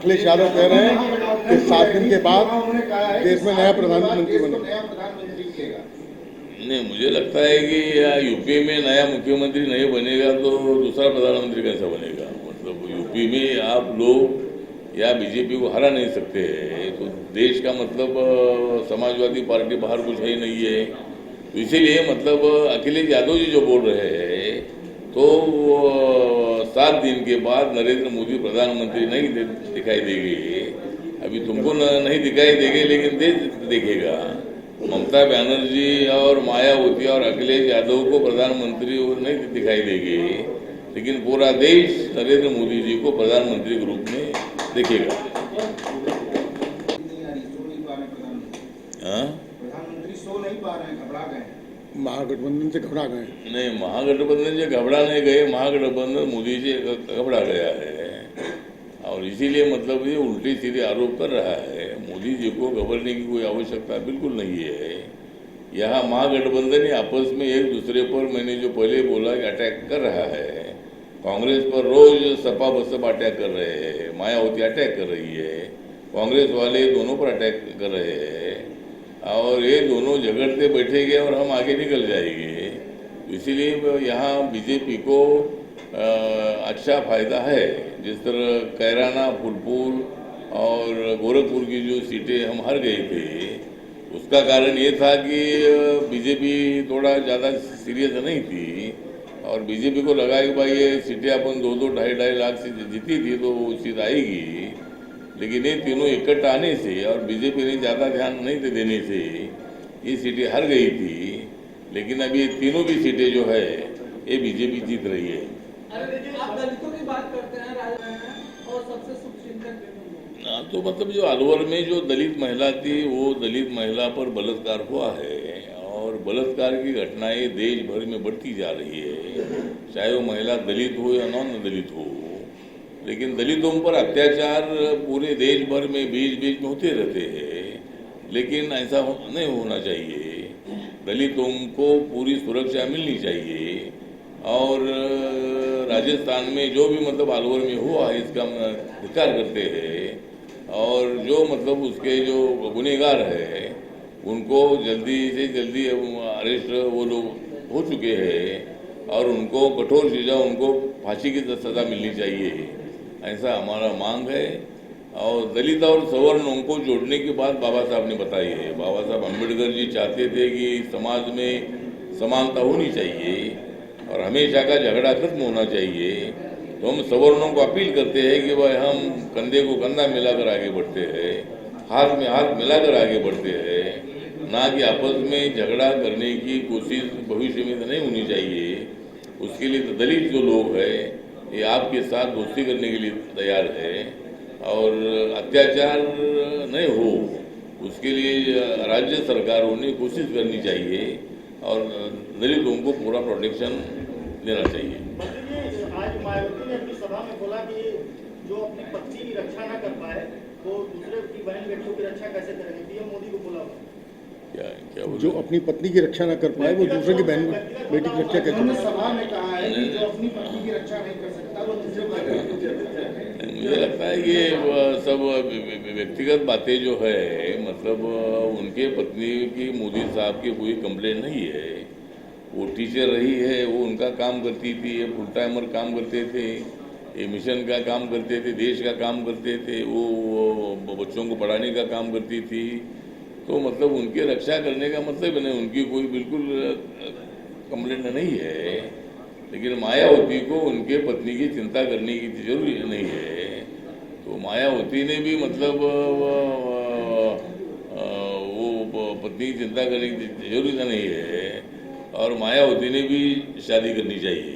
अखिलेश यादव कह रहे हैं कि 7 दिन के बाद देश में नया प्रधानमंत्री बनेगा। नहीं, मुझे लगता है कि या यूपी में नया मुख्यमंत्री नहीं बनेगा तो दूसरा प्रधानमंत्री कैसा बनेगा। मतलब यूपी में आप लोग या बीजेपी को हरा नहीं सकते हैं तो देश का मतलब समाजवादी पार्टी बाहर कुछ है ही नहीं है। तो इसीलिए मतलब अखिलेश यादव जी जो बोल रहे हैं तो 7 दिन के बाद नरेंद्र मोदी प्रधानमंत्री नहीं दिखाई देंगे। अभी तुमको नहीं दिखाई देंगे लेकिन देश देखेगा। ममता बनर्जी और मायावती और अखिलेश यादव को प्रधानमंत्री नहीं दिखाई देंगे लेकिन पूरा देश नरेंद्र मोदी जी को प्रधानमंत्री के रूप में देखेगा। प्रधानमंत्री सो नहीं पा रहे हैं, घबरा गए हैं। महागठबंधन से घबरा गए। नहीं, महागठबंधन से घबरा नहीं गए, महागठबंधन मोदी से घबरा गया है और इसीलिए मतलब ये उल्टी सीधे आरोप कर रहा है। मोदी जी को घबराने की कोई आवश्यकता बिल्कुल नहीं है। यहाँ महागठबंधन ही आपस में एक दूसरे पर, मैंने जो पहले बोला, अटैक कर रहा है। कांग्रेस पर रोज सपा बसपा अटैक कर रहे हैं, मायावती अटैक कर रही है, कांग्रेस वाले दोनों पर अटैक कर रहे हैं और ये दोनों झगड़ते बैठेंगे और हम आगे निकल जाएंगे। इसीलिए यहाँ बीजेपी को अच्छा फायदा है। जिस तरह कैराना, फूलपुर और गोरखपुर की जो सीटें हम हार गए थे उसका कारण ये था कि बीजेपी थोड़ा ज़्यादा सीरियस नहीं थी और बीजेपी को लगा कि भाई ये सीटें अपन 2-2, 2.5 लाख से जीती थी तो वो सीट आएगी। लेकिन ये तीनों इकट्ठा आने से और बीजेपी ने ज़्यादा ध्यान नहीं देने से ये सीटें हार गई थी। लेकिन अभी ये तीनों भी सीटें जो है ये बीजेपी जीत रही है। आप दलितों की बात करते हैं और सबसे शुभचिंतक तो मतलब जो अलवर में जो दलित महिला थी वो दलित महिला पर बलात्कार हुआ है और बलात्कार की घटनाएं देश भर में बढ़ती जा रही है, चाहे वो महिला दलित हो या नॉन दलित हो। लेकिन दलितों पर अत्याचार पूरे देश भर में बीच बीच में होते रहते हैं, लेकिन ऐसा नहीं होना चाहिए। दलितों को पूरी सुरक्षा मिलनी चाहिए और राजस्थान में जो भी मतलब अलवर में हुआ है इसका हम धिक्कार करते हैं और जो मतलब उसके जो गुनहगार है उनको जल्दी से जल्दी अरेस्ट वो लोग हो चुके हैं और उनको कठोर सजा, उनको फांसी की सज़ा मिलनी चाहिए, ऐसा हमारा मांग है। और दलित और सवर्ण को जोड़ने की बात बाबा साहब ने बताई है। बाबा साहब अम्बेडकर जी चाहते थे कि समाज में समानता होनी चाहिए और हमेशा का झगड़ा खत्म होना चाहिए। तो हम सवर्णों को अपील करते हैं कि भाई हम कंधे को कंधा मिलाकर आगे बढ़ते हैं, हाथ में हाथ मिलाकर आगे बढ़ते हैं, ना कि आपस में झगड़ा करने की कोशिश भविष्य में नहीं होनी चाहिए। उसके लिए तो दलित जो लोग हैं ये आपके साथ दोस्ती करने के लिए तैयार है और अत्याचार नहीं हो उसके लिए राज्य सरकारों ने कोशिश करनी चाहिए और दलितों को पूरा प्रोटेक्शन देना चाहिए। आज मायावती ने अपनी सभा में बोला कि जो अपनी पत्नी की रक्षा न कर पाए वो दूसरे की बहन बेटियों की रक्षा कैसे करेंगे, पीएम मोदी को बोला। क्या जो अपनी पत्नी की रक्षा न कर पाए वो दूसरे की बहन बेटी की रक्षा कैसे करें? सभा में कहा है कि जो अपनी पत्नी की रक्षा नहीं कर सकता वो दूसरे की। मुझे लगता है कि सब व्यक्तिगत बातें जो है मतलब उनके पत्नी की मोदी साहब की कोई कंप्लेंट नहीं है। वो टीचर रही है, वो उनका काम करती थी, ये फुल टाइमर काम करते थे, ये मिशन का काम करते थे, देश का काम करते थे, वो बच्चों को पढ़ाने का काम करती थी। तो मतलब उनकी रक्षा करने का मतलब नहीं, उनकी कोई बिल्कुल कंप्लेंट नहीं है। लेकिन मायावती को उनके पत्नी की चिंता करने की जरूरी नहीं है। तो मायावती ने भी मतलब वो पत्नी की चिंता करने की जरूरी नहीं है और मायावती ने भी शादी करनी चाहिए।